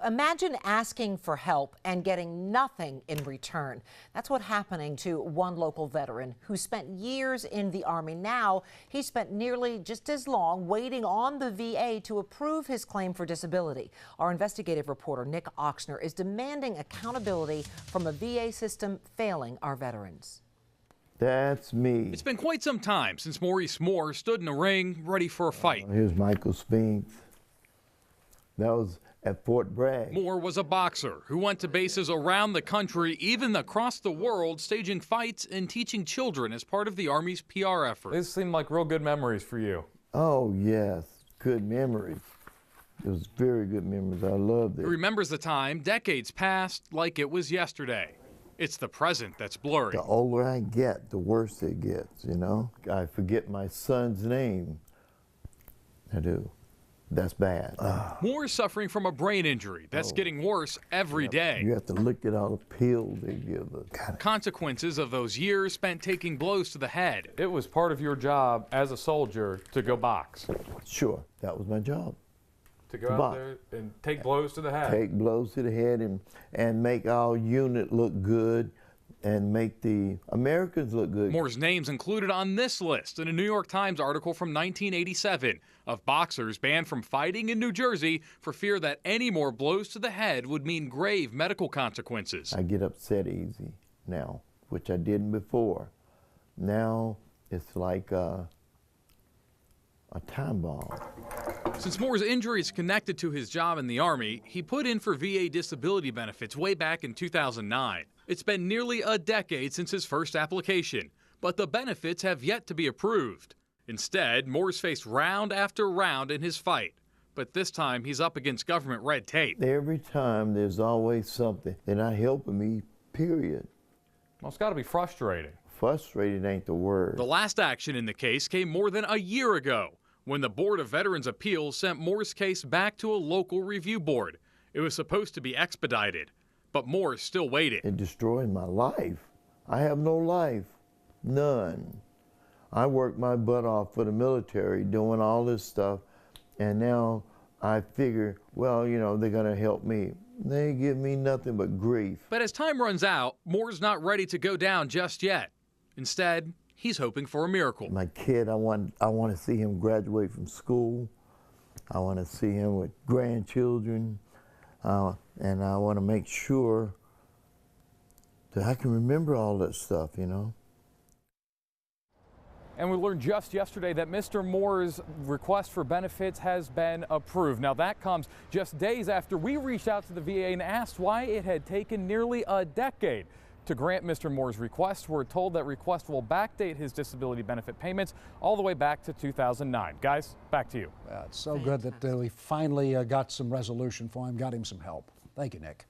Imagine asking for help and getting nothing in return. That's what's happening to one local veteran who spent years in the Army. Now he spent nearly just as long waiting on the VA to approve his claim for disability. Our investigative reporter Nick Oxner is demanding accountability from a VA system failing our veterans. That's me. It's been quite some time since Maurice Moore stood in a ring ready for a fight. Here's Michael Spinks. That was at Fort Bragg. Moore was a boxer who went to bases around the country, even across the world, staging fights and teaching children as part of the Army's PR effort. These seem like real good memories for you. Oh, yes. Good memories. It was very good memories. I loved it. He remembers the time, decades past, like it was yesterday. It's the present that's blurry. The older I get, the worse it gets, you know? I forget my son's name. I do. That's bad. Moore is suffering from a brain injury that's getting worse every day. You have to look at all the pills they give us. Consequences of those years spent taking blows to the head. It was part of your job as a soldier to go box. Sure, that was my job. To go out there and take blows to the head. Take blows to the head and make our unit look good and make the Americans look good. Moore's name's included on this list in a New York Times article from 1987 of boxers banned from fighting in New Jersey for fear that any more blows to the head would mean grave medical consequences. I get upset easy now, which I didn't before. Now it's like a time bomb. Since Moore's injury is connected to his job in the Army, he put in for VA disability benefits way back in 2009. It's been nearly a decade since his first application, but the benefits have yet to be approved. Instead, Moore's faced round after round in his fight, but this time he's up against government red tape. Every time there's always something. They're not helping me, period. Well, it's got to be frustrating. Frustrated ain't the word. The last action in the case came more than a year ago, when the Board of Veterans Appeals sent Moore's case back to a local review board. It was supposed to be expedited, but Moore is still waiting. It destroyed my life. I have no life, none. I worked my butt off for the military doing all this stuff, and now I figure, well, you know, they're gonna help me. They give me nothing but grief. But as time runs out, Moore's not ready to go down just yet. Instead, he's hoping for a miracle. My kid, I want to see him graduate from school. I want to see him with grandchildren. And I want to make sure that I can remember all that stuff, you know. And we learned just yesterday that Mr. Moore's request for benefits has been approved. Now that comes just days after we reached out to the VA and asked why it had taken nearly a decade to grant Mr. Moore's request. We're told that request will backdate his disability benefit payments all the way back to 2009. Guys, back to you. It's so good that we finally got some resolution for him, got him some help. Thank you, Nick.